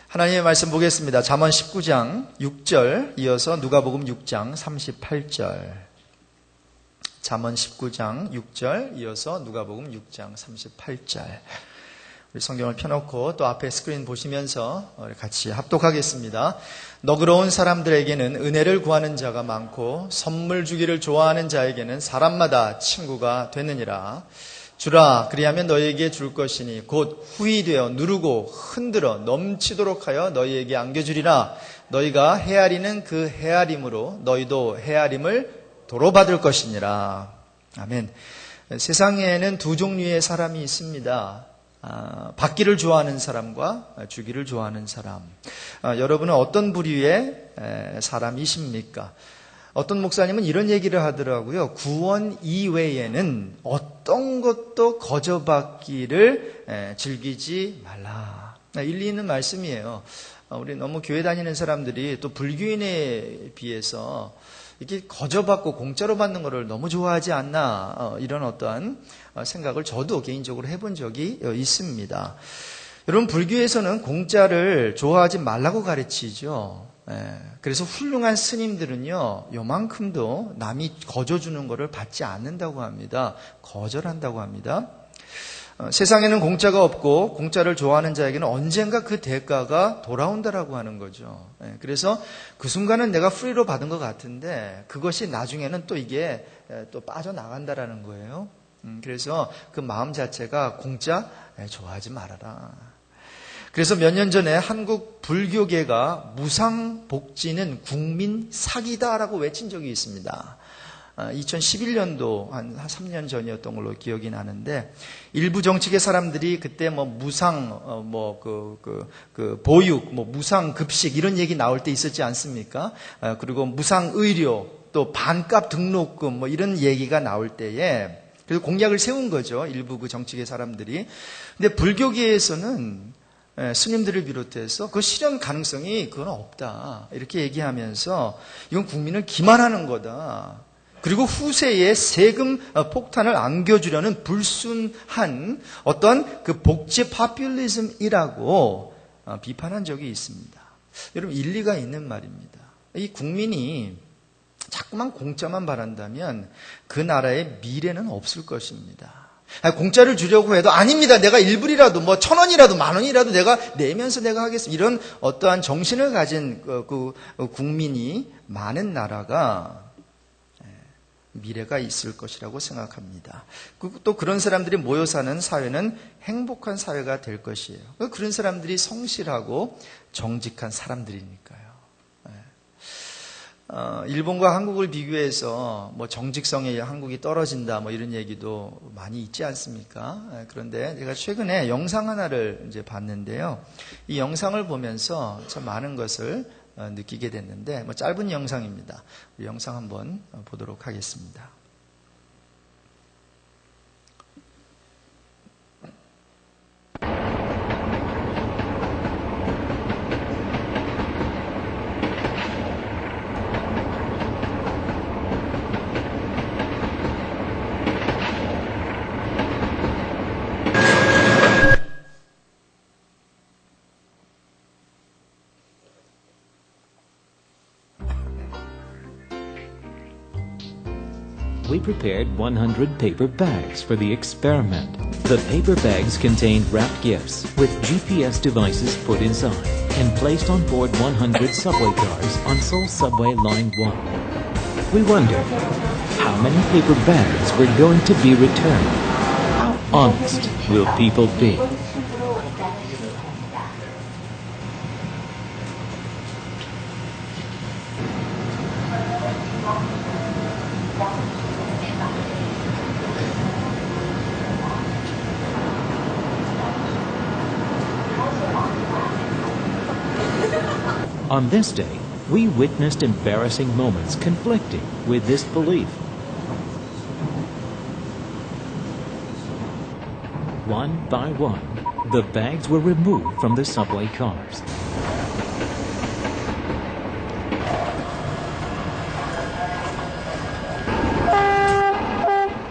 하나님의 말씀 보겠습니다. 잠언 19장 6절 이어서 누가복음 6장 38절. 잠언 19장 6절 이어서 누가복음 6장 38절. 우리 성경을 펴놓고 또 앞에 스크린 보시면서 같이 합독하겠습니다. 너그러운 사람들에게는 은혜를 구하는 자가 많고 선물 주기를 좋아하는 자에게는 사람마다 친구가 되느니라. 주라, 그리하면 너희에게 줄 것이니 곧 후히 되어 누르고 흔들어 넘치도록 하여 너희에게 안겨주리라. 너희가 헤아리는 그 헤아림으로 너희도 헤아림을 도로 받을 것이니라. 아멘. 세상에는 두 종류의 사람이 있습니다. 받기를 좋아하는 사람과 주기를 좋아하는 사람. 여러분은 어떤 부류의 사람이십니까? 어떤 목사님은 이런 얘기를 하더라고요. 구원 이외에는 어떤 것도 거저받기를 즐기지 말라. 일리 있는 말씀이에요. 우리 너무 교회 다니는 사람들이 또 불교인에 비해서 이렇게 거저받고 공짜로 받는 것을 너무 좋아하지 않나, 이런 어떠한 생각을 저도 개인적으로 해본 적이 있습니다. 여러분, 불교에서는 공짜를 좋아하지 말라고 가르치죠. 그래서 훌륭한 스님들은요, 요만큼도 남이 거저주는 것을 받지 않는다고 합니다. 거절한다고 합니다. 세상에는 공짜가 없고 공짜를 좋아하는 자에게는 언젠가 그 대가가 돌아온다라고 하는 거죠. 그래서 그 순간은 내가 프리로 받은 것 같은데 그것이 나중에는 또 이게 또 빠져나간다라는 거예요. 그래서 그 마음 자체가 공짜 좋아하지 말아라. 그래서 몇 년 전에 한국 불교계가 무상복지는 국민 사기다라고 외친 적이 있습니다. 2011년도 한 3년 전이었던 걸로 기억이 나는데, 일부 정치계 사람들이 그때 무상 보육, 무상 급식 이런 얘기 나올 때 있었지 않습니까? 그리고 무상 의료, 또 반값 등록금 이런 얘기가 나올 때에 그래서 공약을 세운 거죠. 일부 그 정치계 사람들이. 근데 불교계에서는 스님들을 비롯해서 그 실현 가능성이 그건 없다, 이렇게 얘기하면서 이건 국민을 기만하는 거다. 그리고 후세에 세금 폭탄을 안겨주려는 불순한 어떤 그 복지 파퓰리즘이라고 비판한 적이 있습니다. 여러분, 일리가 있는 말입니다. 이 국민이 자꾸만 공짜만 바란다면 그 나라의 미래는 없을 것입니다. 공짜를 주려고 해도 아닙니다. 내가 1불이라도 1,000원이라도 10,000원이라도 내가 내면서 내가 하겠습니다. 이런 어떠한 정신을 가진 그 국민이 많은 나라가 미래가 있을 것이라고 생각합니다. 또 그런 사람들이 모여 사는 사회는 행복한 사회가 될 것이에요. 그런 사람들이 성실하고 정직한 사람들이니까요. 일본과 한국을 비교해서 정직성에 한국이 떨어진다 이런 얘기도 많이 있지 않습니까? 그런데 제가 최근에 영상 하나를 이제 봤는데요. 이 영상을 보면서 참 많은 것을 느끼게 됐는데 짧은 영상입니다. 우리 영상 한번 보도록 하겠습니다. We prepared 100 paper bags for the experiment. The paper bags contained wrapped gifts with GPS devices put inside and placed on board 100 subway cars on Seoul Subway Line 1. We wondered, how many paper bags were going to be returned? How honest will people be? On this day, we witnessed embarrassing moments conflicting with this belief. One by one, the bags were removed from the subway cars.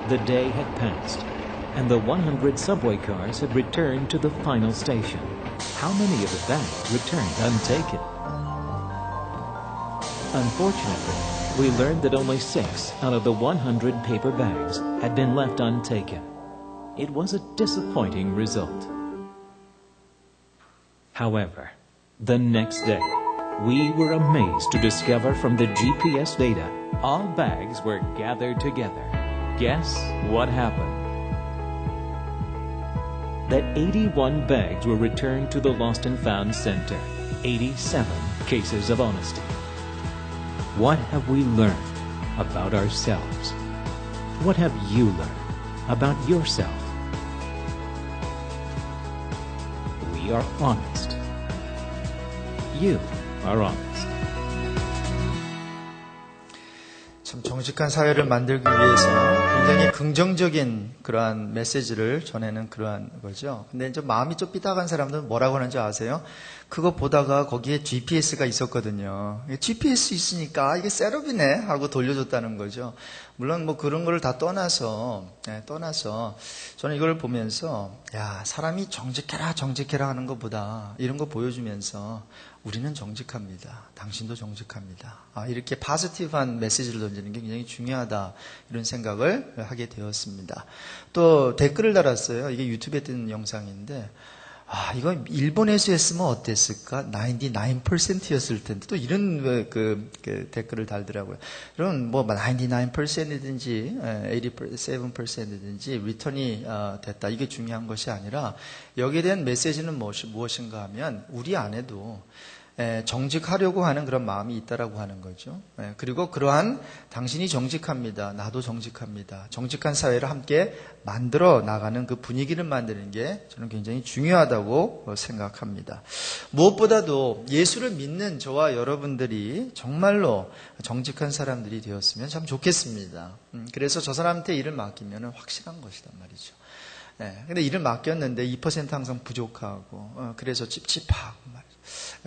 The day had passed, and the 100 subway cars had returned to the final station. how many of the bags returned untaken? Unfortunately, we learned that only 6 out of the 100 paper bags had been left untaken. It was a disappointing result. However, the next day, we were amazed to discover from the GPS data all bags were gathered together. Guess what happened? That 81 bags were returned to the Lost and Found Center. 87 cases of honesty. What have we learned about ourselves? What have you learned about yourself? We are honest. You are honest. 참 정직한 사회를 만들기 위해서 굉장히 긍정적인 그러한 메시지를 전하는 그러한 거죠. 근데 좀 마음이 좀 삐딱한 사람들은 뭐라고 하는지 아세요? 그거 보다가 거기에 GPS가 있었거든요. GPS 있으니까 이게 셋업이네 하고 돌려줬다는 거죠. 물론 뭐 그런 거를 다 떠나서 저는 이걸 보면서 야, 사람이 정직해라 하는 것보다 이런 거 보여주면서 우리는 정직합니다. 당신도 정직합니다. 이렇게 파지티브한 메시지를 던지는 게 굉장히 중요하다 이런 생각을 하게 되었습니다. 또 댓글을 달았어요. 이게 유튜브에 뜨는 영상인데 이거 일본에서 했으면 어땠을까? 99%였을 텐데 또 이런 그 댓글을 달더라고요. 여러분 뭐 99%이든지 87%이든지 리턴이 됐다. 이게 중요한 것이 아니라 여기에 대한 메시지는 무엇인가 하면 우리 안에도 정직하려고 하는 그런 마음이 있다라고 하는 거죠. 그리고 그러한 당신이 정직합니다. 나도 정직합니다. 정직한 사회를 함께 만들어 나가는 그 분위기를 만드는 게 저는 굉장히 중요하다고 생각합니다. 무엇보다도 예수를 믿는 저와 여러분들이 정말로 정직한 사람들이 되었으면 참 좋겠습니다. 그래서 저 사람한테 일을 맡기면 확실한 것이란 말이죠. 근데 일을 맡겼는데 2% 항상 부족하고 그래서 찝찝하고 말이죠.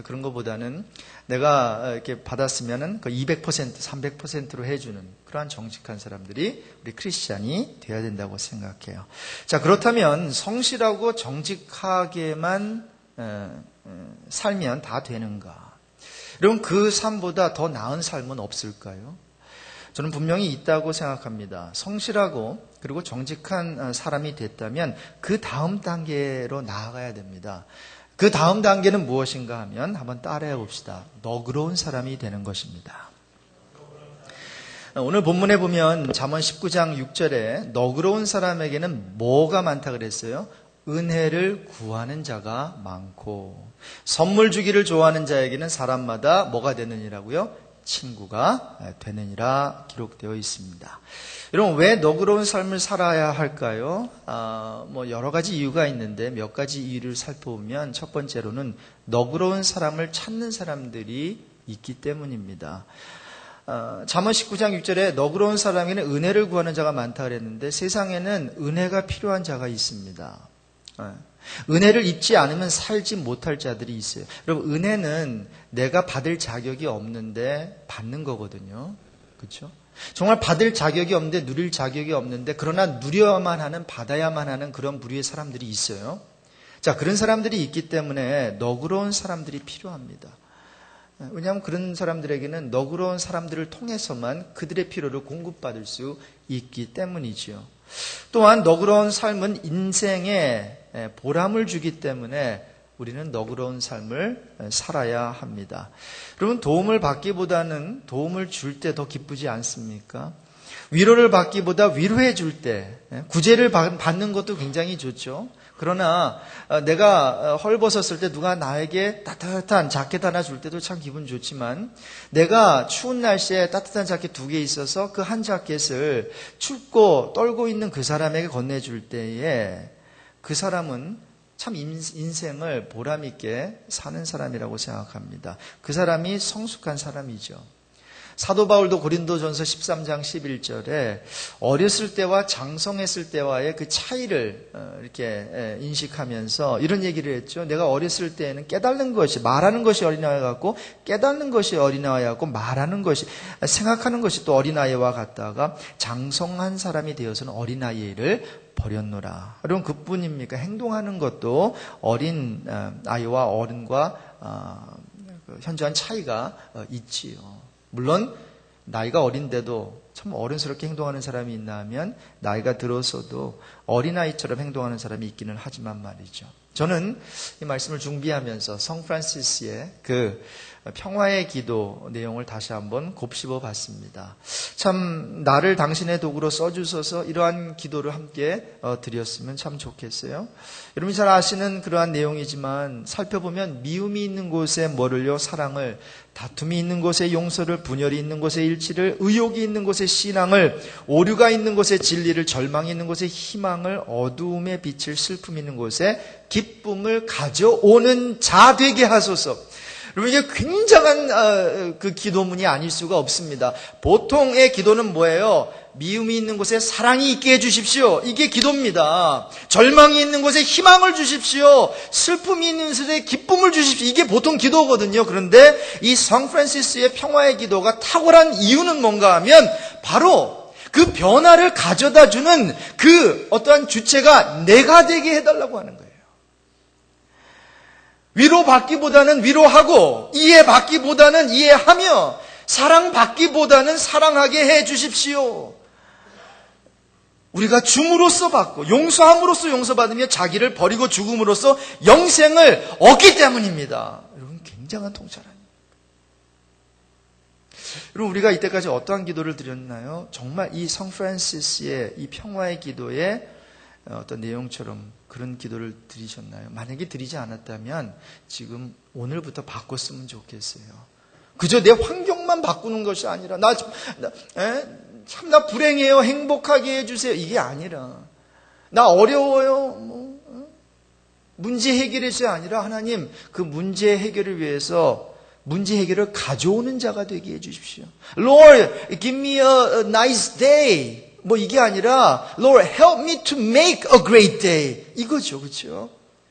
그런 것보다는 내가 이렇게 받았으면은 그 200%, 300%로 해주는 그러한 정직한 사람들이 우리 크리스찬이 되어야 된다고 생각해요. 자, 그렇다면 성실하고 정직하게만 살면 다 되는가? 여러분 그 삶보다 더 나은 삶은 없을까요? 저는 분명히 있다고 생각합니다. 성실하고 그리고 정직한 사람이 됐다면 그 다음 단계로 나아가야 됩니다. 그 다음 단계는 무엇인가 하면 한번 따라해 봅시다. 너그러운 사람이 되는 것입니다. 오늘 본문에 보면 잠언 19장 6절에 너그러운 사람에게는 뭐가 많다 그랬어요? 은혜를 구하는 자가 많고 선물 주기를 좋아하는 자에게는 사람마다 뭐가 되느니라고요? 친구가 되느니라 기록되어 있습니다. 여러분 왜 너그러운 삶을 살아야 할까요? 뭐 여러 가지 이유가 있는데 몇 가지 이유를 살펴보면 첫 번째로는 너그러운 사람을 찾는 사람들이 있기 때문입니다. 잠언 19장 6절에 너그러운 사람에게는 은혜를 구하는 자가 많다 그랬는데 세상에는 은혜가 필요한 자가 있습니다. 은혜를 입지 않으면 살지 못할 자들이 있어요. 여러분 은혜는 내가 받을 자격이 없는데 받는 거거든요. 그렇죠? 정말 받을 자격이 없는데 누릴 자격이 없는데 그러나 누려야만 하는 받아야만 하는 그런 부류의 사람들이 있어요. 자, 그런 사람들이 있기 때문에 너그러운 사람들이 필요합니다. 왜냐하면 그런 사람들에게는 너그러운 사람들을 통해서만 그들의 필요를 공급받을 수 있기 때문이죠. 또한 너그러운 삶은 인생에 보람을 주기 때문에 우리는 너그러운 삶을 살아야 합니다. 여러분 도움을 받기보다는 도움을 줄 때 더 기쁘지 않습니까? 위로를 받기보다 위로해 줄 때 구제를 받는 것도 굉장히 좋죠. 그러나 내가 헐벗었을 때 누가 나에게 따뜻한 자켓 하나 줄 때도 참 기분 좋지만 내가 추운 날씨에 따뜻한 자켓 2개 있어서 그 한 자켓을 춥고 떨고 있는 그 사람에게 건네줄 때에 그 사람은 참 인생을 보람 있게 사는 사람이라고 생각합니다. 그 사람이 성숙한 사람이죠. 사도 바울도 고린도전서 13장 11절에 어렸을 때와 장성했을 때와의 그 차이를 이렇게 인식하면서 이런 얘기를 했죠. 내가 어렸을 때에는 깨닫는 것이, 말하는 것이 어린아이 같고 깨닫는 것이 어린아이 같고 말하는 것이, 생각하는 것이 또 어린아이와 같다가 장성한 사람이 되어서는 어린아이를 버렸노라. 여러분 그뿐입니까? 행동하는 것도 어린 아이와 어른과 현저한 차이가 있지요. 물론 나이가 어린데도 참 어른스럽게 행동하는 사람이 있나 하면 나이가 들어서도 어린아이처럼 행동하는 사람이 있기는 하지만 말이죠. 저는 이 말씀을 준비하면서 성 프란시스의 그 평화의 기도 내용을 다시 한번 곱씹어 봤습니다. 참 나를 당신의 도구로 써주셔서 이러한 기도를 함께 드렸으면 참 좋겠어요. 여러분이 잘 아시는 그러한 내용이지만 살펴보면 미움이 있는 곳에 뭐를요? 사랑을, 다툼이 있는 곳에 용서를, 분열이 있는 곳에 일치를, 의욕이 있는 곳에 신앙을, 오류가 있는 곳에 진리를, 절망이 있는 곳에 희망을, 어두움의 빛을, 슬픔이 있는 곳에 기쁨을 가져오는 자 되게 하소서. 여러분 이게 굉장한 그 기도문이 아닐 수가 없습니다. 보통의 기도는 뭐예요? 미움이 있는 곳에 사랑이 있게 해주십시오. 이게 기도입니다. 절망이 있는 곳에 희망을 주십시오. 슬픔이 있는 곳에 기쁨을 주십시오. 이게 보통 기도거든요. 그런데 이 성 프란시스의 평화의 기도가 탁월한 이유는 뭔가 하면 바로 그 변화를 가져다 주는 그 어떠한 주체가 내가 되게 해달라고 하는 거예요. 위로받기보다는 위로하고, 이해받기보다는 이해하며, 사랑받기보다는 사랑하게 해 주십시오. 우리가 줌으로써 받고 용서함으로써 용서받으며 자기를 버리고 죽음으로써 영생을 얻기 때문입니다. 여러분 굉장한 통찰 아닙니까? 여러분 우리가 이때까지 어떠한 기도를 드렸나요? 정말 이 성 프란시스의 이 평화의 기도의 어떤 내용처럼 그런 기도를 드리셨나요? 만약에 드리지 않았다면 지금 오늘부터 바꿨으면 좋겠어요. 그저 내 환경만 바꾸는 것이 아니라 나 불행해요, 행복하게 해주세요, 이게 아니라 나 어려워요, 문제 해결이 아니라 하나님 그 문제 해결을 위해서 문제 해결을 가져오는 자가 되게 해주십시오. Lord, give me a nice day. 이게 아니라 Lord, help me to make a great day. 이거죠, 그렇죠?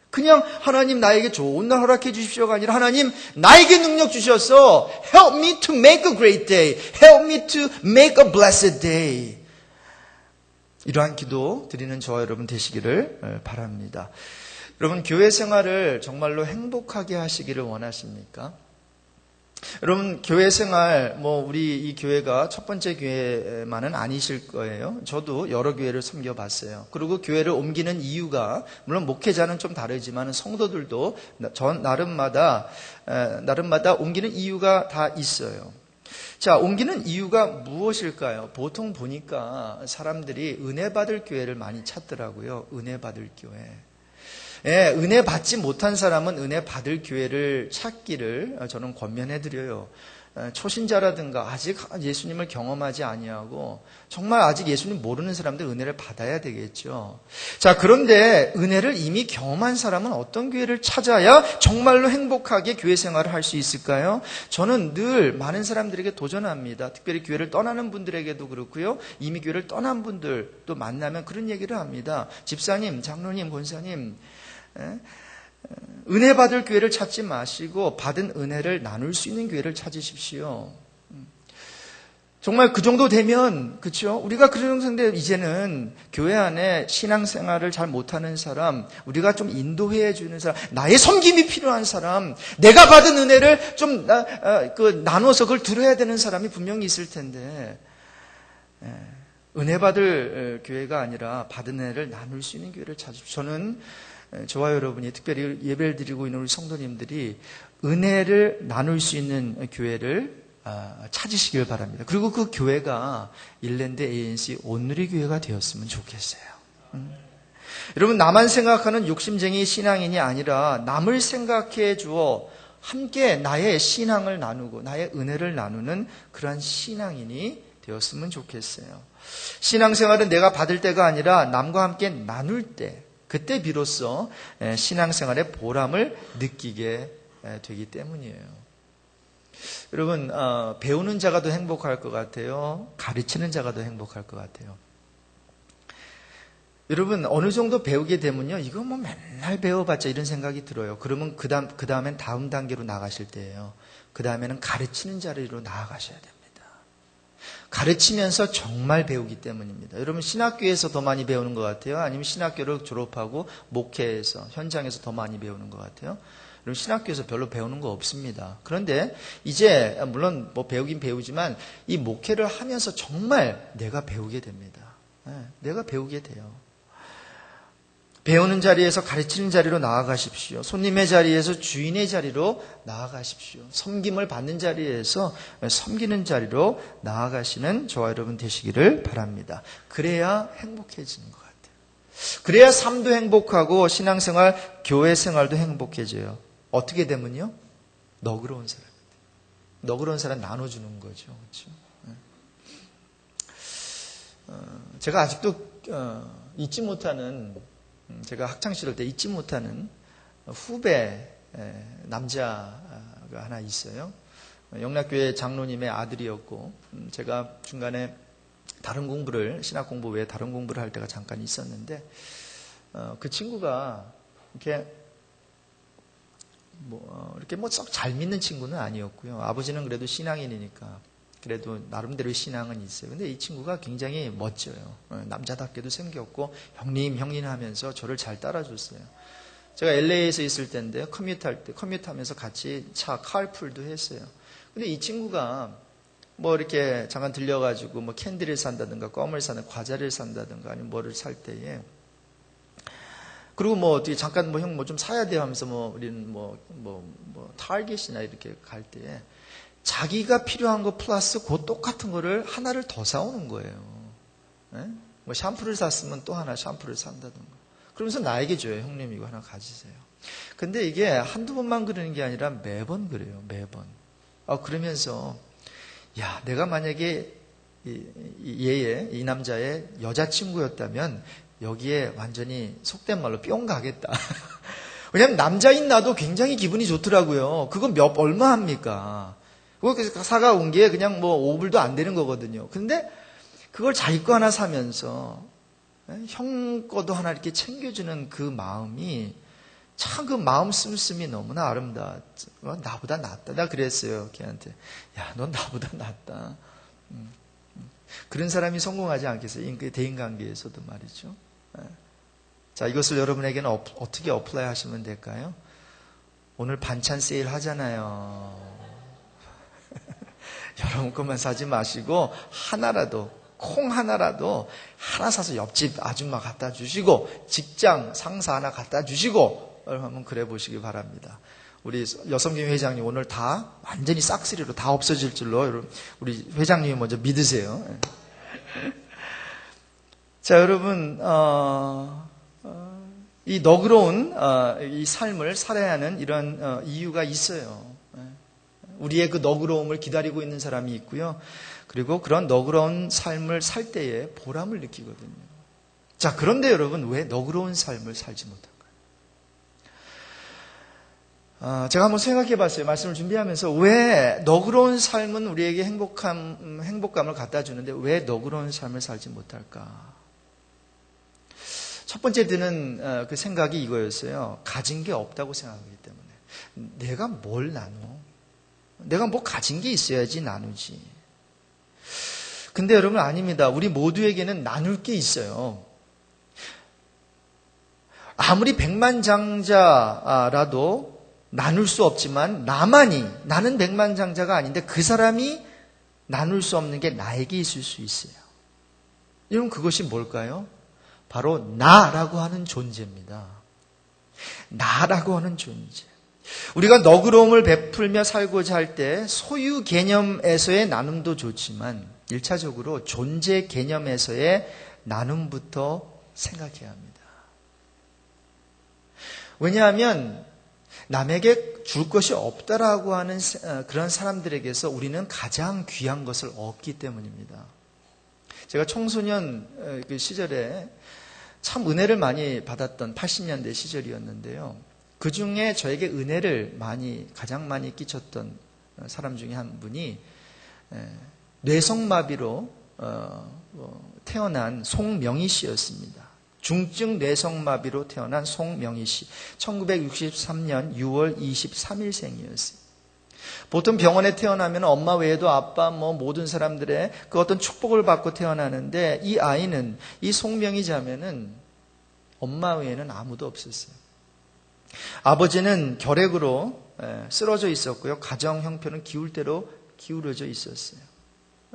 그냥 하나님 나에게 좋은 날 허락해 주십시오가 아니라 하나님 나에게 능력 주셔서 help me to make a great day. Help me to make a blessed day. 이러한 기도 드리는 저와 여러분 되시기를 바랍니다. 여러분 교회 생활을 정말로 행복하게 하시기를 원하십니까? 여러분 교회 생활 우리 이 교회가 첫 번째 교회만은 아니실 거예요. 저도 여러 교회를 섬겨봤어요. 그리고 교회를 옮기는 이유가 물론 목회자는 좀 다르지만 성도들도 나름마다 옮기는 이유가 다 있어요. 자, 옮기는 이유가 무엇일까요? 보통 보니까 사람들이 은혜 받을 교회를 많이 찾더라고요. 은혜 받을 교회. 예, 은혜 받지 못한 사람은 은혜 받을 교회를 찾기를 저는 권면해드려요. 초신자라든가 아직 예수님을 경험하지 아니하고 정말 아직 예수님 모르는 사람들 은혜를 받아야 되겠죠. 자, 그런데 은혜를 이미 경험한 사람은 어떤 교회를 찾아야 정말로 행복하게 교회 생활을 할 수 있을까요? 저는 늘 많은 사람들에게 도전합니다. 특별히 교회를 떠나는 분들에게도 그렇고요. 이미 교회를 떠난 분들도 만나면 그런 얘기를 합니다. 집사님, 장로님, 권사님, 은혜 받을 교회를 찾지 마시고 받은 은혜를 나눌 수 있는 교회를 찾으십시오. 정말 그 정도 되면 그렇죠? 우리가 그런 상태 이제는 교회 안에 신앙생활을 잘 못하는 사람, 우리가 좀 인도해 주는 사람, 나의 섬김이 필요한 사람, 내가 받은 은혜를 좀 나눠서 그걸 들어야 되는 사람이 분명히 있을 텐데 은혜 받을 교회가 아니라 받은 은혜를 나눌 수 있는 교회를 찾으십시오. 저는 저와 여러분이 특별히 예배를 드리고 있는 우리 성도님들이 은혜를 나눌 수 있는 교회를 찾으시길 바랍니다. 그리고 그 교회가 일랜드 ANC 온누리 교회가 되었으면 좋겠어요. 여러분 나만 생각하는 욕심쟁이 신앙인이 아니라 남을 생각해 주어 함께 나의 신앙을 나누고 나의 은혜를 나누는 그러한 신앙인이 되었으면 좋겠어요. 신앙생활은 내가 받을 때가 아니라 남과 함께 나눌 때 그때 비로소 신앙생활의 보람을 느끼게 되기 때문이에요. 여러분, 배우는 자가 더 행복할 것 같아요? 가르치는 자가 더 행복할 것 같아요? 여러분, 어느 정도 배우게 되면요, 이거 뭐 맨날 배워봤자 이런 생각이 들어요. 그러면 그 다음엔 다음 단계로 나가실 때예요. 그 다음에는 가르치는 자리로 나아가셔야 됩니다. 가르치면서 정말 배우기 때문입니다. 여러분, 신학교에서 더 많이 배우는 것 같아요? 아니면 신학교를 졸업하고 목회에서, 현장에서 더 많이 배우는 것 같아요? 여러분, 신학교에서 별로 배우는 거 없습니다. 그런데 이제 물론 뭐 배우긴 배우지만 이 목회를 하면서 정말 내가 배우게 됩니다. 내가 배우게 돼요. 배우는 자리에서 가르치는 자리로 나아가십시오. 손님의 자리에서 주인의 자리로 나아가십시오. 섬김을 받는 자리에서 섬기는 자리로 나아가시는 저와 여러분 되시기를 바랍니다. 그래야 행복해지는 것 같아요. 그래야 삶도 행복하고 신앙생활, 교회생활도 행복해져요. 어떻게 되면요? 너그러운 사람. 너그러운 사람 나눠주는 거죠. 그렇죠? 제가 아직도 잊지 못하는, 제가 학창시절 때 잊지 못하는 후배 남자가 하나 있어요. 영락교회 장로님의 아들이었고, 제가 중간에 다른 공부를, 신학 공부 외에 다른 공부를 할 때가 잠깐 있었는데, 그 친구가 이렇게 썩 잘 믿는 친구는 아니었고요. 아버지는 그래도 신앙인이니까 그래도 나름대로 신앙은 있어요. 근데 이 친구가 굉장히 멋져요. 남자답게도 생겼고 형님 하면서 저를 잘 따라줬어요. 제가 LA에서 있을 때인데요. 커뮤트하면서 같이 카풀도 했어요. 근데 이 친구가 뭐 이렇게 잠깐 들려가지고 뭐 캔디를 산다든가 껌을 사는 과자를 산다든가 아니면 뭐를 살 때에, 그리고 뭐 어떻게 잠깐 뭐 형 뭐 좀 사야 돼요 하면서 뭐 우리는 뭐 타겟이나 이렇게 갈 때에 자기가 필요한 거 플러스 그 똑같은 거를 하나를 더 사오는 거예요. 뭐 샴푸를 샀으면 또 하나 샴푸를 산다든가. 그러면서 나에게 줘요. 형님 이거 하나 가지세요. 근데 이게 한두 번만 그러는 게 아니라 매번 그래요. 매번. 그러면서 야, 내가 만약에 이 남자의 여자친구였다면 여기에 완전히 속된 말로 뿅 가겠다. 왜냐면 남자인 나도 굉장히 기분이 좋더라고요. 그거 얼마 합니까? 그거 사가온 게 그냥 뭐 5불도 안 되는 거거든요. 근데 그걸 자기 거 하나 사면서 형 거도 하나 이렇게 챙겨주는 그 마음이 참, 그 마음 씀씀이 너무나 아름다워. 나보다 낫다. 나 그랬어요, 걔한테. 야, 넌 나보다 낫다. 그런 사람이 성공하지 않겠어요? 대인관계에서도 말이죠. 자, 이것을 여러분에게는 어떻게 어플라이 하시면 될까요? 오늘 반찬 세일 하잖아요. 여러분 것만 사지 마시고 콩 하나라도 하나 사서 옆집 아줌마 갖다 주시고 직장 상사 하나 갖다 주시고 한번 그래 보시기 바랍니다. 우리 여성김 회장님 오늘 다 완전히 싹쓸이로 다 없어질 줄로 여러분, 우리 회장님이 먼저 믿으세요. 자, 여러분 이 너그러운 이 삶을 살아야 하는 이런 이유가 있어요. 우리의 그 너그러움을 기다리고 있는 사람이 있고요. 그리고 그런 너그러운 삶을 살 때에 보람을 느끼거든요. 자, 그런데 여러분 왜 너그러운 삶을 살지 못할까요? 제가 한번 생각해 봤어요. 말씀을 준비하면서 왜 너그러운 삶은 우리에게 행복감을 갖다 주는데 왜 너그러운 삶을 살지 못할까? 첫 번째 드는 그 생각이 이거였어요. 가진 게 없다고 생각하기 때문에. 내가 뭘 나눠? 내가 뭐 가진 게 있어야지 나누지. 근데 여러분 아닙니다. 우리 모두에게는 나눌 게 있어요. 아무리 백만장자라도 나눌 수 없지만 나는 백만장자가 아닌데 그 사람이 나눌 수 없는 게 나에게 있을 수 있어요. 여러분 그것이 뭘까요? 바로 나라고 하는 존재입니다. 나라고 하는 존재. 우리가 너그러움을 베풀며 살고자 할 때 소유 개념에서의 나눔도 좋지만 1차적으로 존재 개념에서의 나눔부터 생각해야 합니다. 왜냐하면 남에게 줄 것이 없다라고 하는 그런 사람들에게서 우리는 가장 귀한 것을 얻기 때문입니다. 제가 청소년 그 시절에 참 은혜를 많이 받았던 80년대 시절이었는데요. 그 중에 저에게 은혜를 가장 많이 끼쳤던 사람 중에 한 분이 뇌성마비로 태어난 송명희 씨였습니다. 중증 뇌성마비로 태어난 송명희 씨. 1963년 6월 23일생이었어요. 보통 병원에 태어나면 엄마 외에도 아빠 모든 사람들의 그 어떤 축복을 받고 태어나는데 이 아이는, 이 송명희 자매는 엄마 외에는 아무도 없었어요. 아버지는 결핵으로 쓰러져 있었고요. 가정 형편은 기울대로 기울어져 있었어요.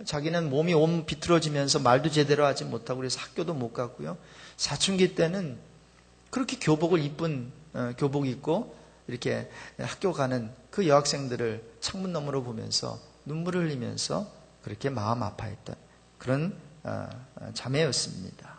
자기는 몸이 온 비틀어지면서 말도 제대로 하지 못하고 그래서 학교도 못 갔고요. 사춘기 때는 그렇게 교복을 이쁜 교복 입고 이렇게 학교 가는 그 여학생들을 창문 너머로 보면서 눈물을 흘리면서 그렇게 마음 아파했던 그런 자매였습니다.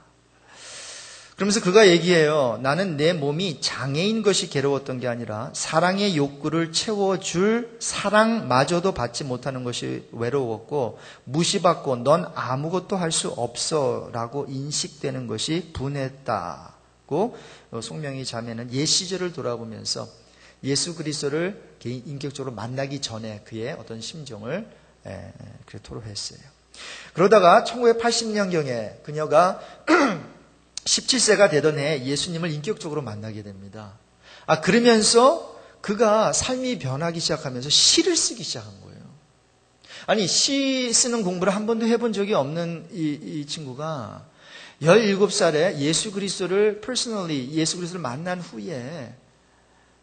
그러면서 그가 얘기해요. 나는 내 몸이 장애인 것이 괴로웠던 게 아니라 사랑의 욕구를 채워줄 사랑마저도 받지 못하는 것이 외로웠고 무시받고 넌 아무것도 할 수 없어 라고 인식되는 것이 분했다고 송명희 자매는 옛 시절을 돌아보면서 예수 그리스도를 인격적으로 만나기 전에 그의 어떤 심정을 그렇게 토로했어요. 그러다가 1980년경에 그녀가 17세가 되던 해 예수님을 인격적으로 만나게 됩니다. 그러면서 그가 삶이 변하기 시작하면서 시를 쓰기 시작한 거예요. 아니, 시 쓰는 공부를 한 번도 해본 적이 없는 이 친구가 17살에 예수 그리스도를 예수 그리스도를 만난 후에,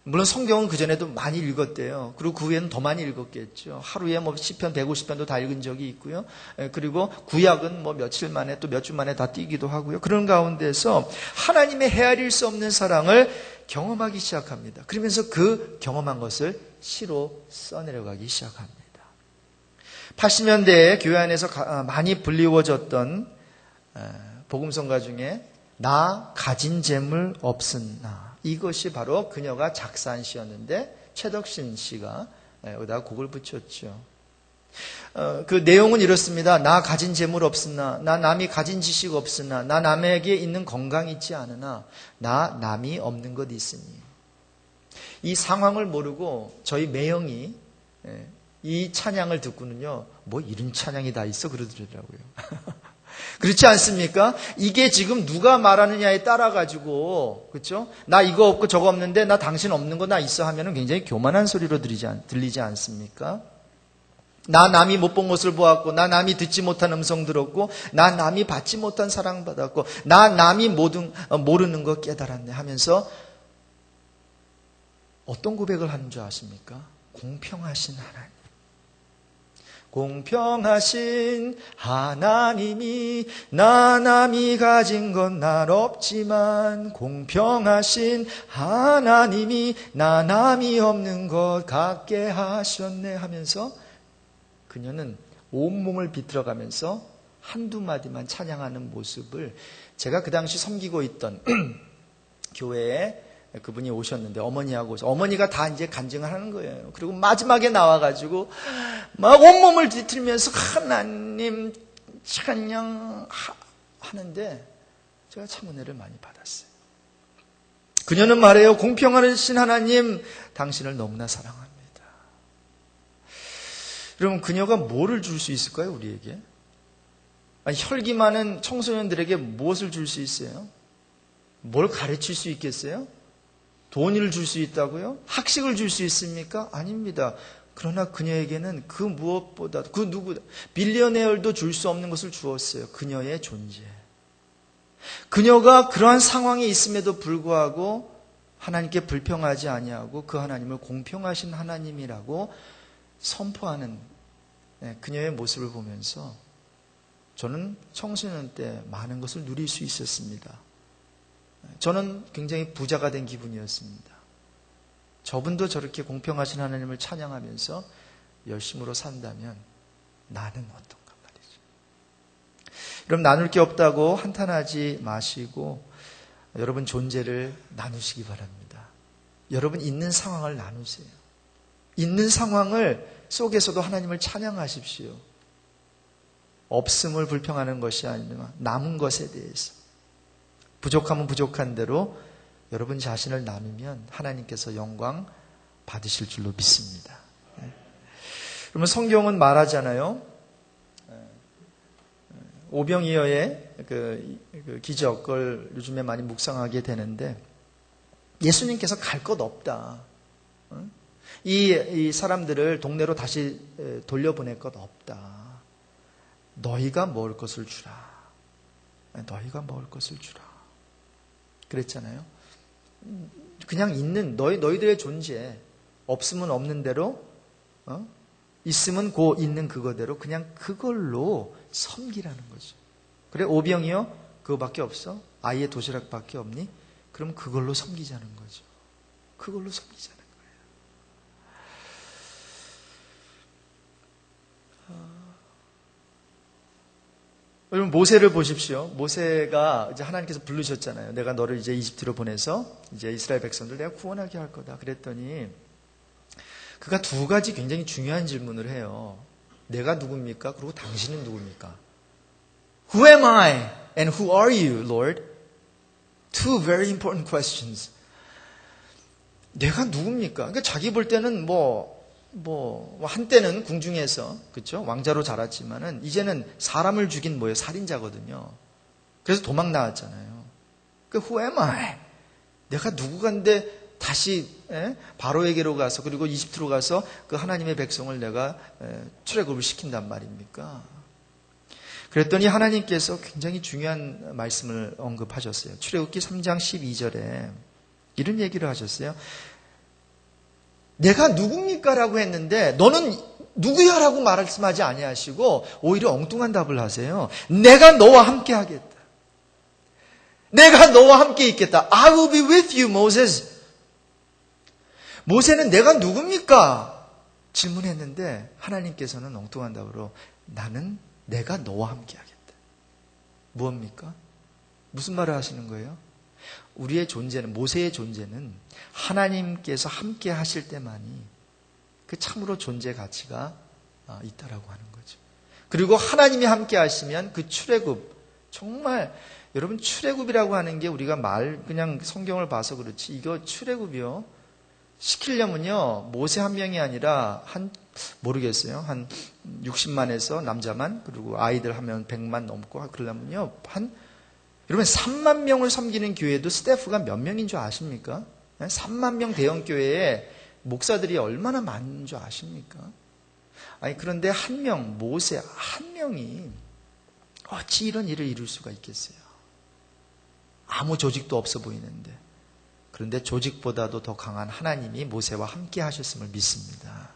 물론 성경은 그전에도 많이 읽었대요. 그리고 그 후에는 더 많이 읽었겠죠. 하루에 시편 150편도 다 읽은 적이 있고요. 그리고 구약은 며칠 만에 또 몇 주 만에 다 띄기도 하고요. 그런 가운데서 하나님의 헤아릴 수 없는 사랑을 경험하기 시작합니다. 그러면서 그 경험한 것을 시로 써내려가기 시작합니다. 80년대에 교회 안에서 많이 불리워졌던 복음성가 중에 나 가진 재물 없으나, 이것이 바로 그녀가 작사한 시였는데 최덕신 씨가 여기다가 곡을 붙였죠. 그 내용은 이렇습니다. 나 가진 재물 없으나, 나 남이 가진 지식 없으나, 나 남에게 있는 건강 있지 않으나, 나 남이 없는 것 있으니. 이 상황을 모르고 저희 매형이 이 찬양을 듣고는요, 이런 찬양이 다 있어 그러더라고요. 그렇지 않습니까? 이게 지금 누가 말하느냐에 따라 가지고, 그렇죠? 나 이거 없고 저거 없는데 나 당신 없는 거 나 있어 하면은 굉장히 교만한 소리로 들리지 않습니까? 나 남이 못 본 것을 보았고, 나 남이 듣지 못한 음성 들었고, 나 남이 받지 못한 사랑 받았고, 나 남이 모르는 거 깨달았네 하면서 어떤 고백을 하는 줄 아십니까? 공평하신 하나님. 공평하신 하나님이 나 남이 가진 건 날 없지만, 공평하신 하나님이 나 남이 없는 것 갖게 하셨네 하면서 그녀는 온몸을 비틀어가면서 한두 마디만 찬양하는 모습을, 제가 그 당시 섬기고 있던 교회에 그분이 오셨는데 어머니가 다 이제 간증을 하는 거예요. 그리고 마지막에 나와가지고 막 온몸을 뒤틀면서 하나님 찬양 하는데 제가 참 은혜를 많이 받았어요. 그녀는 말해요. 공평하신 하나님, 당신을 너무나 사랑합니다. 여러분, 그녀가 뭐를 줄 수 있을까요, 우리에게? 혈기 많은 청소년들에게 무엇을 줄 수 있어요? 뭘 가르칠 수 있겠어요? 돈을 줄 수 있다고요? 학식을 줄 수 있습니까? 아닙니다. 그러나 그녀에게는 그 무엇보다 빌리어네어도 줄 수 없는 것을 주었어요. 그녀의 존재. 그녀가 그러한 상황에 있음에도 불구하고 하나님께 불평하지 아니하고 그 하나님을 공평하신 하나님이라고 선포하는 그녀의 모습을 보면서 저는 청소년 때 많은 것을 누릴 수 있었습니다. 저는 굉장히 부자가 된 기분이었습니다. 저분도 저렇게 공평하신 하나님을 찬양하면서 열심으로 산다면 나는 어떤가 말이죠. 여러분, 나눌 게 없다고 한탄하지 마시고 여러분 존재를 나누시기 바랍니다. 여러분 있는 상황을 나누세요. 있는 상황을 속에서도 하나님을 찬양하십시오. 없음을 불평하는 것이 아니라 남은 것에 대해서. 부족하면 부족한 대로 여러분 자신을 나누면 하나님께서 영광 받으실 줄로 믿습니다. 그러면 성경은 말하잖아요. 오병이어의 그 기적, 그걸 요즘에 많이 묵상하게 되는데, 예수님께서 갈 것 없다. 이 사람들을 동네로 다시 돌려보낼 것 없다. 너희가 먹을 것을 주라. 너희가 먹을 것을 주라. 그랬잖아요. 그냥 있는 너희들의 존재, 없으면 없는 대로, 있으면 고 있는 그거대로 그냥 그걸로 섬기라는 거죠. 그래, 오병이어 그거밖에 없어? 아이의 도시락밖에 없니? 그럼 그걸로 섬기자는 거죠. 그걸로 섬기자는 거예요. 여러분, 모세를 보십시오. 모세가 이제 하나님께서 부르셨잖아요. 내가 너를 이제 이집트로 보내서 이제 이스라엘 백성들 내가 구원하게 할 거다. 그랬더니 그가 두 가지 굉장히 중요한 질문을 해요. 내가 누굽니까? 그리고 당신은 누굽니까? Who am I? And who are you, Lord? Two very important questions. 내가 누굽니까? 그러니까 자기 볼 때는 한때는 궁중에서, 그렇죠? 왕자로 자랐지만은, 이제는 사람을 죽인 살인자거든요. 그래서 도망 나왔잖아요. Who am I? 내가 누구간데 다시 바로에게로 가서, 그리고 이집트로 가서 그 하나님의 백성을 내가 출애굽을 시킨단 말입니까? 그랬더니 하나님께서 굉장히 중요한 말씀을 언급하셨어요. 출애굽기 3장 12절에 이런 얘기를 하셨어요. 내가 누굽니까? 라고 했는데 너는 누구야? 라고 말씀하지 아니하시고 오히려 엉뚱한 답을 하세요. 내가 너와 함께 하겠다. 내가 너와 함께 있겠다. I will be with you, Moses. 모세는 내가 누굽니까? 질문했는데 하나님께서는 엉뚱한 답으로 내가 너와 함께 하겠다. 무엇입니까? 무슨 말을 하시는 거예요? 우리의 존재는, 모세의 존재는 하나님께서 함께 하실 때만이 그 참으로 존재 가치가 있다라고 하는 거죠. 그리고 하나님이 함께 하시면 그 출애굽, 정말 여러분 출애굽이라고 하는 게 우리가 그냥 성경을 봐서 그렇지, 이거 출애굽이요 시키려면요 모세 한 명이 아니라 모르겠어요. 한 60만에서 남자만, 그리고 아이들 하면 100만 넘고 그러려면요 여러분 3만 명을 섬기는 교회도 스태프가 몇 명인 줄 아십니까? 3만 명 대형 교회에 목사들이 얼마나 많은 줄 아십니까? 그런데 모세 한 명이 어찌 이런 일을 이룰 수가 있겠어요? 아무 조직도 없어 보이는데. 그런데 조직보다도 더 강한 하나님이 모세와 함께 하셨음을 믿습니다.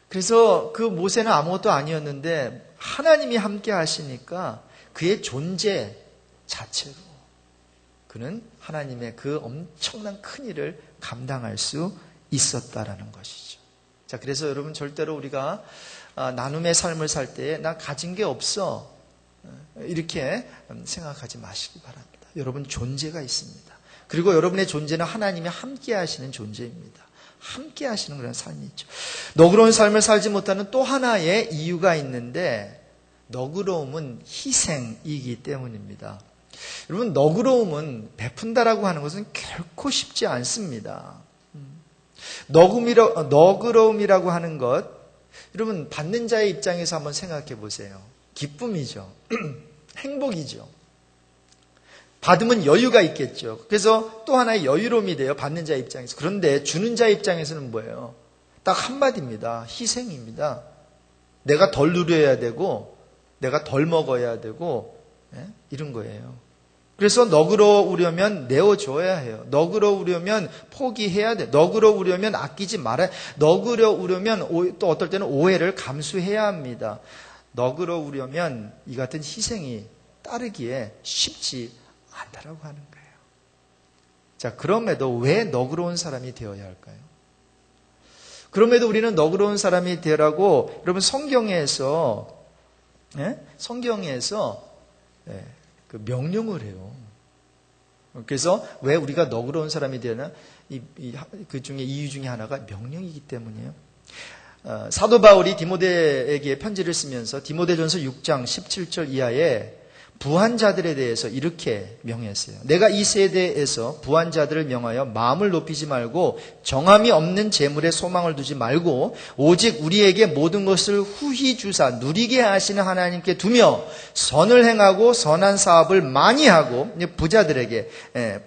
그래서 그 모세는 아무것도 아니었는데 하나님이 함께 하시니까 그의 존재 자체로 그는 하나님의 그 엄청난 큰 일을 감당할 수 있었다라는 것이죠. 자, 그래서 여러분 절대로 우리가 나눔의 삶을 살 때에 나 가진 게 없어 이렇게 생각하지 마시기 바랍니다. 여러분 존재가 있습니다. 그리고 여러분의 존재는 하나님이 함께 하시는 존재입니다. 함께 하시는 그런 삶이 있죠. 너그러운 삶을 살지 못하는 또 하나의 이유가 있는데 너그러움은 희생이기 때문입니다. 여러분 너그러움은 베푼다라고 하는 것은 결코 쉽지 않습니다. 너그러움이라고 하는 것, 여러분 받는 자의 입장에서 한번 생각해 보세요. 기쁨이죠. 행복이죠. 받으면 여유가 있겠죠. 그래서 또 하나의 여유로움이 돼요. 받는 자의 입장에서. 그런데 주는 자의 입장에서는 뭐예요? 딱 한마디입니다. 희생입니다. 내가 덜 누려야 되고 내가 덜 먹어야 되고 이런 거예요. 그래서 너그러우려면 내어줘야 해요. 너그러우려면 포기해야 돼. 너그러우려면 아끼지 말아야 돼. 너그러우려면 또 어떨 때는 오해를 감수해야 합니다. 너그러우려면 이 같은 희생이 따르기에 쉽지 않다라고 하는 거예요. 자, 그럼에도 왜 너그러운 사람이 되어야 할까요? 그럼에도 우리는 너그러운 사람이 되라고 여러분 성경에서 그 명령을 해요. 그래서 왜 우리가 너그러운 사람이 되나? 그 중에 이유 중에 하나가 명령이기 때문이에요. 사도 바울이 디모데에게 편지를 쓰면서 디모데전서 6장 17절 이하에 부한 자들에 대해서 이렇게 명했어요. 내가 이 세대에서 부한 자들을 명하여 마음을 높이지 말고 정함이 없는 재물에 소망을 두지 말고 오직 우리에게 모든 것을 후히 주사 누리게 하시는 하나님께 두며 선을 행하고 선한 사업을 많이 하고, 부자들에게,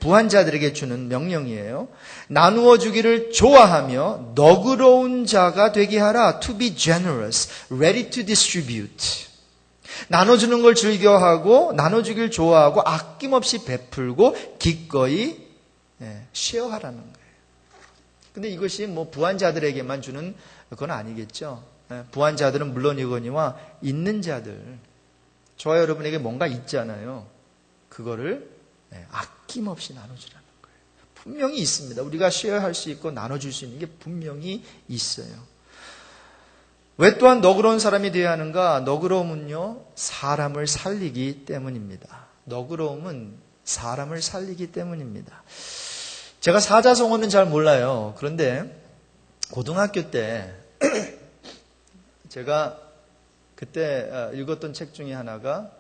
부한 자들에게 주는 명령이에요. 나누어 주기를 좋아하며 너그러운 자가 되게 하라. To be generous, ready to distribute. 나눠주는 걸 즐겨하고 나눠주길 좋아하고 아낌없이 베풀고 기꺼이 쉐어하라는 거예요. 근데 이것이 뭐 부한 자들에게만 주는 그건 아니겠죠. 부한 자들은 물론이거니와 있는 자들, 저와 여러분에게 뭔가 있잖아요. 그거를 아낌없이 나눠주라는 거예요. 분명히 있습니다. 우리가 쉐어할 수 있고 나눠줄 수 있는 게 분명히 있어요. 왜 또한 너그러운 사람이 되어야 하는가? 너그러움은요, 사람을 살리기 때문입니다. 너그러움은 사람을 살리기 때문입니다. 제가 사자성어는 잘 몰라요. 그런데 고등학교 때 제가 그때 읽었던 책 중에 하나가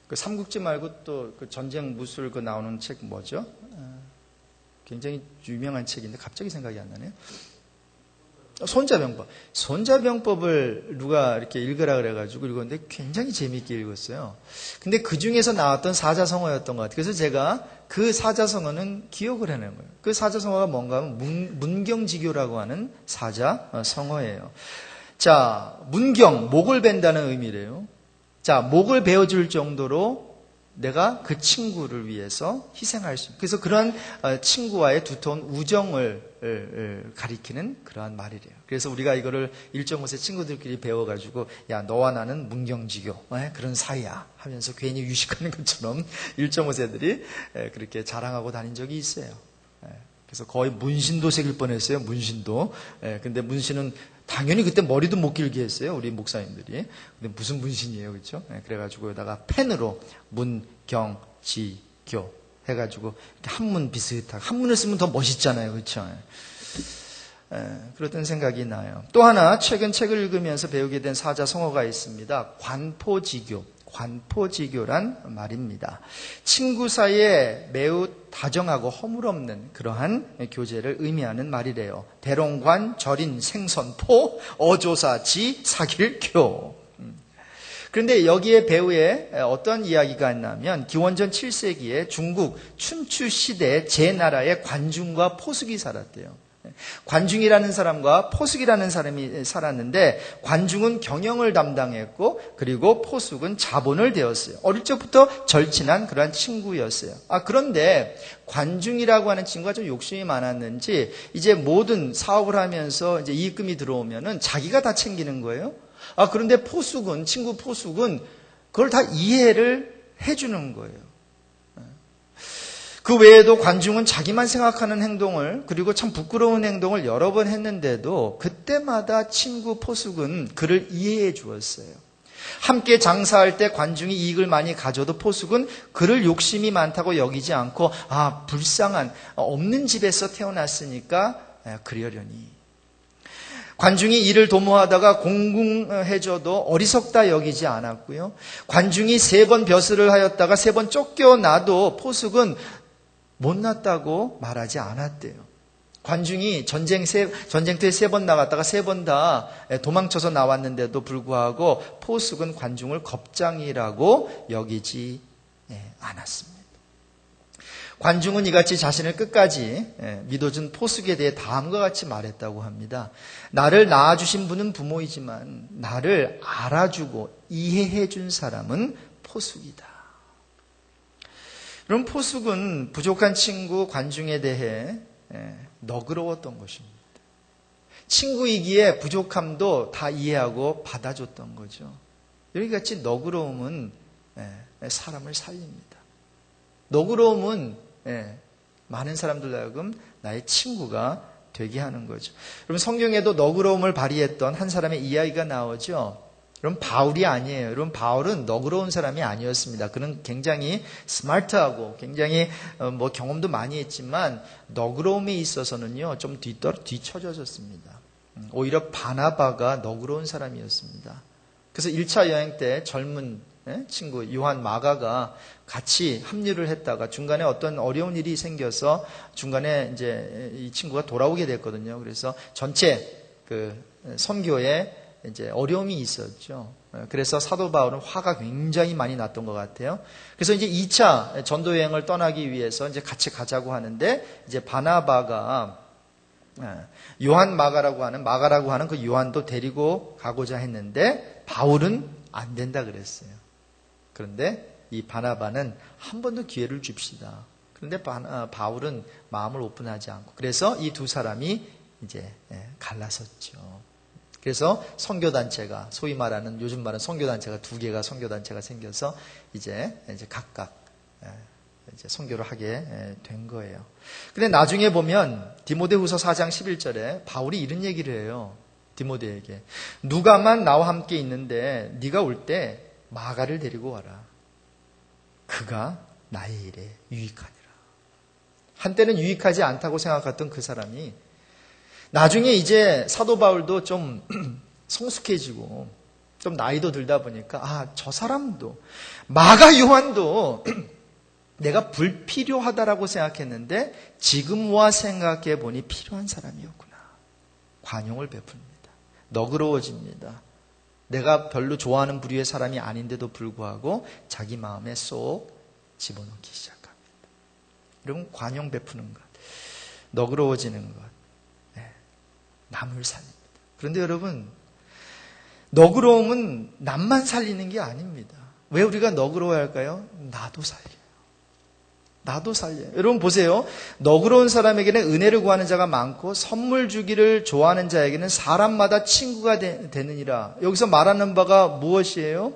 그 삼국지 말고 또 그 전쟁 무술 그 나오는 책 뭐죠? 굉장히 유명한 책인데 갑자기 생각이 안 나네요. 손자병법. 손자병법을 누가 이렇게 읽으라 그래가지고 읽었는데 굉장히 재미있게 읽었어요. 근데 그 중에서 나왔던 사자성어였던 것 같아요. 그래서 제가 그 사자성어는 기억을 해낸 거예요. 그 사자성어가 뭔가 하면 문경지교라고 하는 사자성어예요. 자, 문경, 목을 벤다는 의미래요. 자, 목을 베어줄 정도로 내가 그 친구를 위해서 희생할 수 있는, 그래서 그런 친구와의 두터운 우정을 가리키는 그러한 말이래요. 그래서 우리가 이거를 1.5세 친구들끼리 배워가지고 야, 너와 나는 문경지교 그런 사이야 하면서 괜히 유식하는 것처럼 1.5세들이 그렇게 자랑하고 다닌 적이 있어요. 그래서 거의 문신도 새길 뻔했어요. 문신도. 근데 문신은 당연히 그때 머리도 못 길게 했어요. 우리 목사님들이. 근데 무슨 문신이에요, 그렇죠? 그래가지고 여기다가 펜으로 문경지교 해가지고 한문 비슷하게, 한문을 쓰면 더 멋있잖아요, 그렇죠? 그랬던 생각이 나요. 또 하나 최근 책을 읽으면서 배우게 된 사자성어가 있습니다. 관포지교. 관포지교란 말입니다. 친구 사이에 매우 다정하고 허물없는 그러한 교제를 의미하는 말이래요. 대롱관, 절인, 생선포, 어조사지, 사길교. 그런데 여기에 배후에 어떤 이야기가 있냐면 기원전 7세기에 중국 춘추 시대에 제 나라에 관중과 포숙이 살았대요. 관중이라는 사람과 포숙이라는 사람이 살았는데 관중은 경영을 담당했고 그리고 포숙은 자본을 대었어요. 어릴 적부터 절친한 그러한 친구였어요. 그런데 관중이라고 하는 친구가 좀 욕심이 많았는지 이제 모든 사업을 하면서 이제 이익금이 들어오면은 자기가 다 챙기는 거예요. 그런데 포숙은, 친구 포숙은 그걸 다 이해를 해주는 거예요. 그 외에도 관중은 자기만 생각하는 행동을, 그리고 참 부끄러운 행동을 여러 번 했는데도 그때마다 친구 포숙은 그를 이해해 주었어요. 함께 장사할 때 관중이 이익을 많이 가져도 포숙은 그를 욕심이 많다고 여기지 않고 불쌍한 없는 집에서 태어났으니까 그러려니. 관중이 일을 도모하다가 공공해져도 어리석다 여기지 않았고요. 관중이 3번 벼슬을 하였다가 3번 쫓겨나도 포숙은 못났다고 말하지 않았대요. 관중이 전쟁터에 3번 나갔다가 3번 다 도망쳐서 나왔는데도 불구하고 포숙은 관중을 겁장이라고 여기지 않았습니다. 관중은 이같이 자신을 끝까지 믿어준 포숙에 대해 다음과 같이 말했다고 합니다. 나를 낳아주신 분은 부모이지만 나를 알아주고 이해해준 사람은 포숙이다. 그럼 포숙은 부족한 친구 관중에 대해 너그러웠던 것입니다. 친구이기에 부족함도 다 이해하고 받아줬던 거죠. 여기같이 너그러움은 사람을 살립니다. 너그러움은 많은 사람들 하여금 나의 친구가 되게 하는 거죠. 여러분 성경에도 너그러움을 발휘했던 한 사람의 이야기가 나오죠. 여러분 바울이 아니에요. 여러분 바울은 너그러운 사람이 아니었습니다. 그는 굉장히 스마트하고 굉장히 경험도 많이 했지만 너그러움에 있어서는요 좀 뒤처져졌습니다. 오히려 바나바가 너그러운 사람이었습니다. 그래서 1차 여행 때 젊은 친구 요한 마가가 같이 합류를 했다가 중간에 어떤 어려운 일이 생겨서 중간에 이제 이 친구가 돌아오게 됐거든요. 그래서 전체 그 선교에 이제 어려움이 있었죠. 그래서 사도 바울은 화가 굉장히 많이 났던 것 같아요. 그래서 이제 2차 전도 여행을 떠나기 위해서 이제 같이 가자고 하는데 이제 바나바가 요한 마가라고 하는 그 요한도 데리고 가고자 했는데 바울은 안 된다 그랬어요. 그런데 이 바나바는 한 번 더 기회를 줍시다. 그런데 바울은 마음을 오픈하지 않고 그래서 이 두 사람이 이제 갈라섰죠. 그래서 선교단체가 소위 말하는 요즘 말하는 선교단체가 두 개가 선교단체가 생겨서 이제 각각 이제 선교를 하게 된 거예요. 근데 나중에 보면 디모데후서 4장 11절에 바울이 이런 얘기를 해요. 디모데에게 누가만 나와 함께 있는데 네가 올 때 마가를 데리고 와라. 그가 나의 일에 유익하니라. 한때는 유익하지 않다고 생각했던 그 사람이 나중에 이제 사도 바울도 좀 성숙해지고 좀 나이도 들다 보니까 저 사람도 마가 요한도 내가 불필요하다라고 생각했는데 지금 와 생각해 보니 필요한 사람이었구나. 관용을 베풉니다. 너그러워집니다. 내가 별로 좋아하는 부류의 사람이 아닌데도 불구하고 자기 마음에 쏙 집어넣기 시작합니다. 여러분 관용 베푸는 것, 너그러워지는 것, 남을 살립니다. 그런데 여러분 너그러움은 남만 살리는 게 아닙니다. 왜 우리가 너그러워야 할까요? 나도 살려요. 나도 살려요. 여러분 보세요. 너그러운 사람에게는 은혜를 구하는 자가 많고 선물 주기를 좋아하는 자에게는 사람마다 친구가 되느니라. 여기서 말하는 바가 무엇이에요?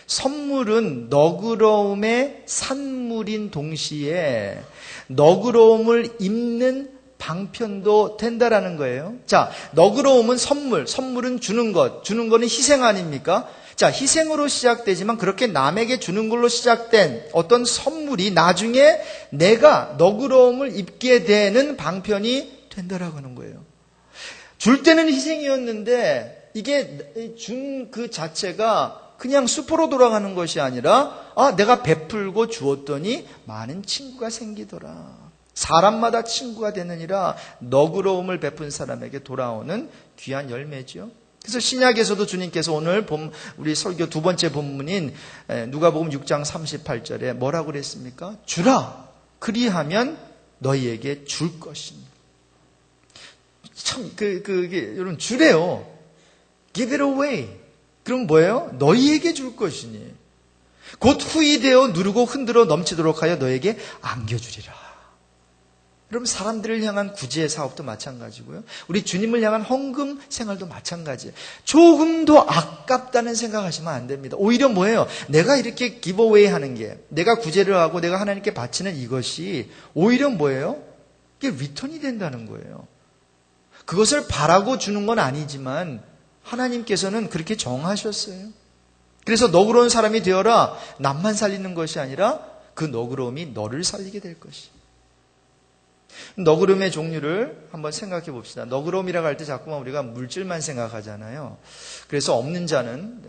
선물은 너그러움의 산물인 동시에 너그러움을 입는 방편도 된다라는 거예요. 자, 너그러움은 선물은 주는 거는 희생 아닙니까? 자, 희생으로 시작되지만 그렇게 남에게 주는 걸로 시작된 어떤 선물이 나중에 내가 너그러움을 입게 되는 방편이 된다라고 하는 거예요. 줄 때는 희생이었는데 이게 준 그 자체가 그냥 수포로 돌아가는 것이 아니라 내가 베풀고 주었더니 많은 친구가 생기더라. 사람마다 친구가 되느니라. 너그러움을 베푼 사람에게 돌아오는 귀한 열매죠. 그래서 신약에서도 주님께서 오늘 우리 설교 두 번째 본문인 누가복음 6장 38절에 뭐라고 그랬습니까? 주라. 그리하면 너희에게 줄 것이니. 참 그게 여러분 주래요. Give it away. 그럼 뭐예요? 너희에게 줄 것이니. 곧 후이되어 누르고 흔들어 넘치도록 하여 너에게 안겨주리라. 여러분 사람들을 향한 구제의 사업도 마찬가지고요. 우리 주님을 향한 헌금 생활도 마찬가지예요. 조금 더 아깝다는 생각하시면 안 됩니다. 오히려 뭐예요? 내가 이렇게 기브어웨이 하는 게 내가 구제를 하고 내가 하나님께 바치는 이것이 오히려 뭐예요? 이게 리턴이 된다는 거예요. 그것을 바라고 주는 건 아니지만 하나님께서는 그렇게 정하셨어요. 그래서 너그러운 사람이 되어라. 남만 살리는 것이 아니라 그 너그러움이 너를 살리게 될 것이에요. 너그러움의 종류를 한번 생각해 봅시다. 너그러움이라고 할 때 자꾸만 우리가 물질만 생각하잖아요. 그래서 없는 자는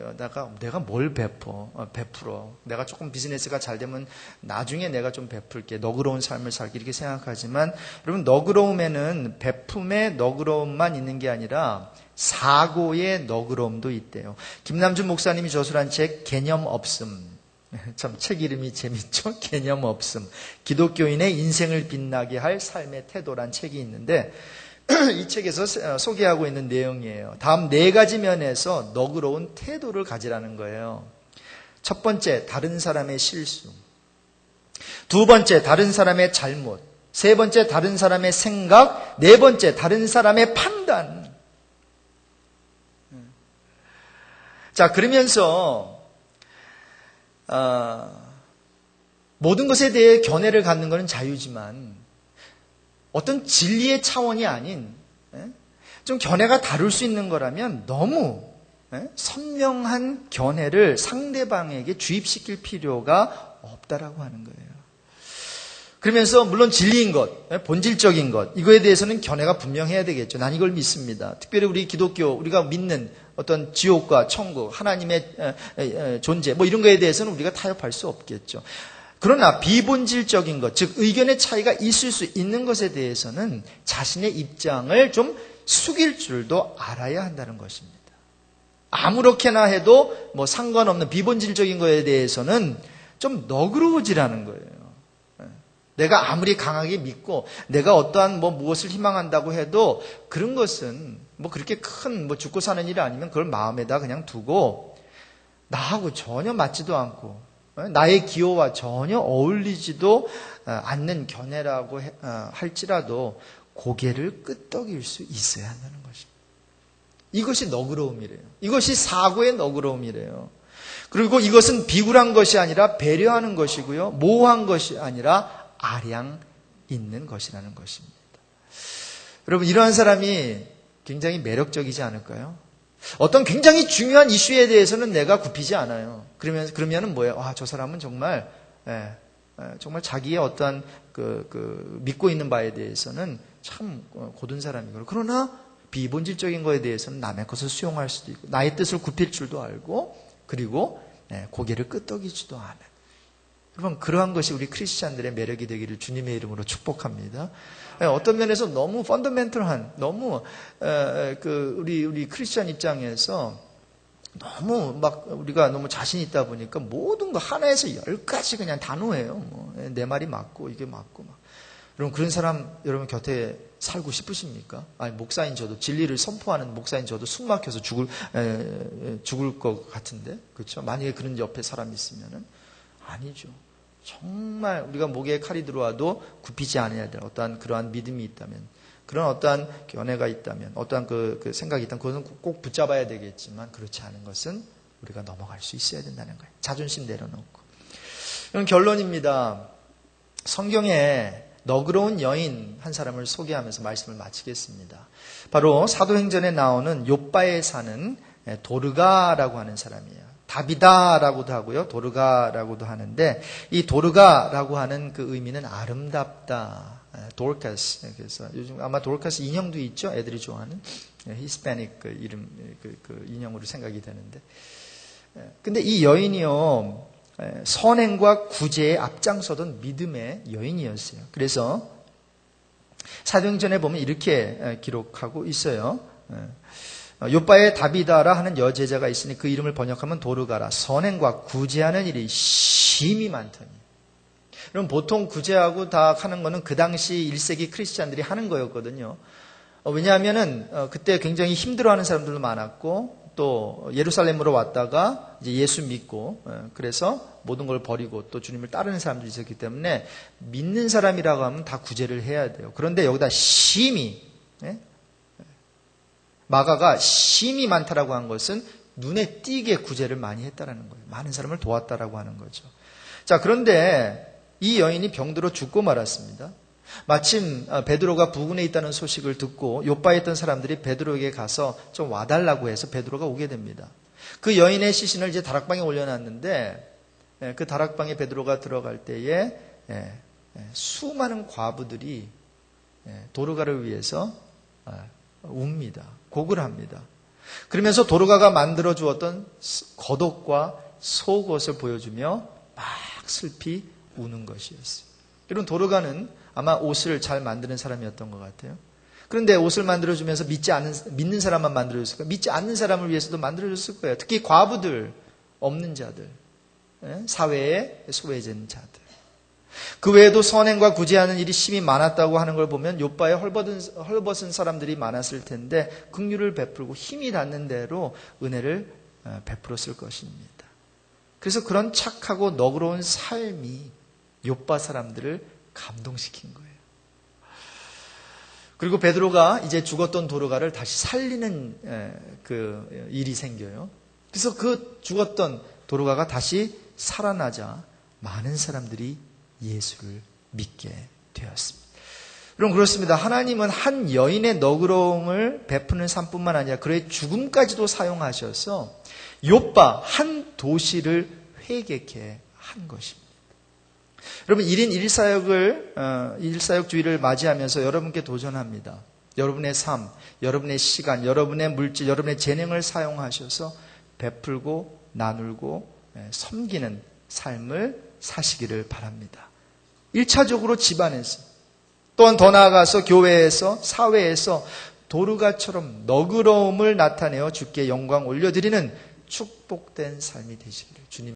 내가 뭘 베풀어. 내가 조금 비즈니스가 잘 되면 나중에 내가 좀 베풀게. 너그러운 삶을 살게 이렇게 생각하지만 여러분 너그러움에는 베품의 너그러움만 있는 게 아니라 사고의 너그러움도 있대요. 김남준 목사님이 저술한 책 개념 없음. 참 책 이름이 재밌죠? 개념 없음. 기독교인의 인생을 빛나게 할 삶의 태도란 책이 있는데 이 책에서 소개하고 있는 내용이에요. 다음 4가지 면에서 너그러운 태도를 가지라는 거예요. 첫 번째, 다른 사람의 실수. 두 번째, 다른 사람의 잘못. 세 번째, 다른 사람의 생각. 네 번째, 다른 사람의 판단. 자, 그러면서 모든 것에 대해 견해를 갖는 것은 자유지만 어떤 진리의 차원이 아닌 좀 견해가 다를 수 있는 거라면 너무 선명한 견해를 상대방에게 주입시킬 필요가 없다라고 하는 거예요. 그러면서 물론 진리인 것, 본질적인 것, 이거에 대해서는 견해가 분명해야 되겠죠. 난 이걸 믿습니다. 특별히 우리 기독교, 우리가 믿는 어떤 지옥과 천국, 하나님의 존재, 뭐 이런 거에 대해서는 우리가 타협할 수 없겠죠. 그러나 비본질적인 것, 즉 의견의 차이가 있을 수 있는 것에 대해서는 자신의 입장을 좀 숙일 줄도 알아야 한다는 것입니다. 아무렇게나 해도 뭐 상관없는 비본질적인 것에 대해서는 좀 너그러워지라는 거예요. 내가 아무리 강하게 믿고 내가 어떠한 뭐 무엇을 희망한다고 해도 그런 것은 뭐 그렇게 큰 뭐 죽고 사는 일이 아니면 그걸 마음에다 그냥 두고 나하고 전혀 맞지도 않고 나의 기호와 전혀 어울리지도 않는 견해라고 할지라도 고개를 끄덕일 수 있어야 한다는 것입니다. 이것이 너그러움이래요. 이것이 사고의 너그러움이래요. 그리고 이것은 비굴한 것이 아니라 배려하는 것이고요. 모호한 것이 아니라 아량 있는 것이라는 것입니다. 여러분, 이러한 사람이 굉장히 매력적이지 않을까요? 어떤 굉장히 중요한 이슈에 대해서는 내가 굽히지 않아요. 그러면은 뭐예요? 저 사람은 정말 자기의 어떠한 믿고 있는 바에 대해서는 참 고든 사람이고, 그러나 비본질적인 것에 대해서는 남의 것을 수용할 수도 있고, 나의 뜻을 굽힐 줄도 알고, 그리고 고개를 끄덕이지도 않아요. 여러분, 그러한 것이 우리 크리스찬들의 매력이 되기를 주님의 이름으로 축복합니다. 어떤 면에서 너무 펀더멘털한, 너무 우리 크리스찬 입장에서 너무 막 우리가 너무 자신 있다 보니까 모든 거 하나에서 10가지 그냥 단호해요. 내 말이 맞고 이게 맞고 막. 여러분, 그런 사람 여러분 곁에 살고 싶으십니까? 아니, 목사인 저도, 진리를 선포하는 목사인 저도 숨 막혀서 죽을 것 같은데, 그렇죠? 만약에 그런 옆에 사람이 있으면은 아니죠. 정말 우리가 목에 칼이 들어와도 굽히지 않아야 될 어떠한 그러한 믿음이 있다면, 그런 어떠한 견해가 있다면, 어떠한 그 생각이 있다면 그것은 꼭 붙잡아야 되겠지만, 그렇지 않은 것은 우리가 넘어갈 수 있어야 된다는 거예요. 자존심 내려놓고. 이런 결론입니다. 성경에 너그러운 여인 한 사람을 소개하면서 말씀을 마치겠습니다. 바로 사도행전에 나오는 욥바에 사는 도르가라고 하는 사람이에요. 다비다라고도 하고요, 도르가라고도 하는데, 이 도르가라고 하는 그 의미는 아름답다. 도르카스. 그래서 요즘 아마 도르카스 인형도 있죠? 애들이 좋아하는 히스패닉 이름 인형으로 생각이 되는데. 근데 이 여인이요, 선행과 구제에 앞장서던 믿음의 여인이었어요. 그래서 사도행전에 보면 이렇게 기록하고 있어요. 욥바에 다비다라 하는 여제자가 있으니 그 이름을 번역하면 도르가라. 선행과 구제하는 일이 심히 많더니. 그럼 보통 구제하고 다 하는 거는 그 당시 1세기 크리스찬들이 하는 거였거든요. 왜냐하면은 그때 굉장히 힘들어하는 사람들도 많았고, 또 예루살렘으로 왔다가 이제 예수 믿고, 그래서 모든 걸 버리고 또 주님을 따르는 사람들이 있었기 때문에 믿는 사람이라고 하면 다 구제를 해야 돼요. 그런데 여기다 심히, 마가가 심히 많다라고 한 것은 눈에 띄게 구제를 많이 했다라는 거예요. 많은 사람을 도왔다라고 하는 거죠. 자, 그런데 이 여인이 병들어 죽고 말았습니다. 마침 베드로가 부근에 있다는 소식을 듣고 욥바에 있던 사람들이 베드로에게 가서 좀 와달라고 해서 베드로가 오게 됩니다. 그 여인의 시신을 이제 다락방에 올려놨는데, 그 다락방에 베드로가 들어갈 때에 수많은 과부들이 도르가를 위해서 웁니다. 곡을 합니다. 그러면서 도르가가 만들어 주었던 겉옷과 속옷을 보여주며 막 슬피 우는 것이었어요. 이런 도르가는 아마 옷을 잘 만드는 사람이었던 것 같아요. 그런데 옷을 만들어주면서 믿는 사람만 만들어줬을 거예요. 믿지 않는 사람을 위해서도 만들어줬을 거예요. 특히 과부들, 없는 자들, 사회에 소외된 자들. 그 외에도 선행과 구제하는 일이 심히 많았다고 하는 걸 보면 욥바에 헐벗은 사람들이 많았을 텐데 긍휼을 베풀고 힘이 닿는 대로 은혜를 베풀었을 것입니다. 그래서 그런 착하고 너그러운 삶이 욥바 사람들을 감동시킨 거예요. 그리고 베드로가 이제 죽었던 도르가를 다시 살리는 그 일이 생겨요. 그래서 그 죽었던 도르가가 다시 살아나자 많은 사람들이 예수를 믿게 되었습니다. 여러분, 그렇습니다. 하나님은 한 여인의 너그러움을 베푸는 삶뿐만 아니라 그의 죽음까지도 사용하셔서 욥바 한 도시를 회개케 한 것입니다. 여러분 1인 1사역을 1사역 주의를 맞이하면서 여러분께 도전합니다. 여러분의 삶, 여러분의 시간, 여러분의 물질, 여러분의 재능을 사용하셔서 베풀고 나누고 섬기는 삶을 사시기를 바랍니다. 1차적으로 집안에서, 또한 더 나아가서 교회에서, 사회에서 도르가처럼 너그러움을 나타내어 주께 영광 올려드리는 축복된 삶이 되시기를 주님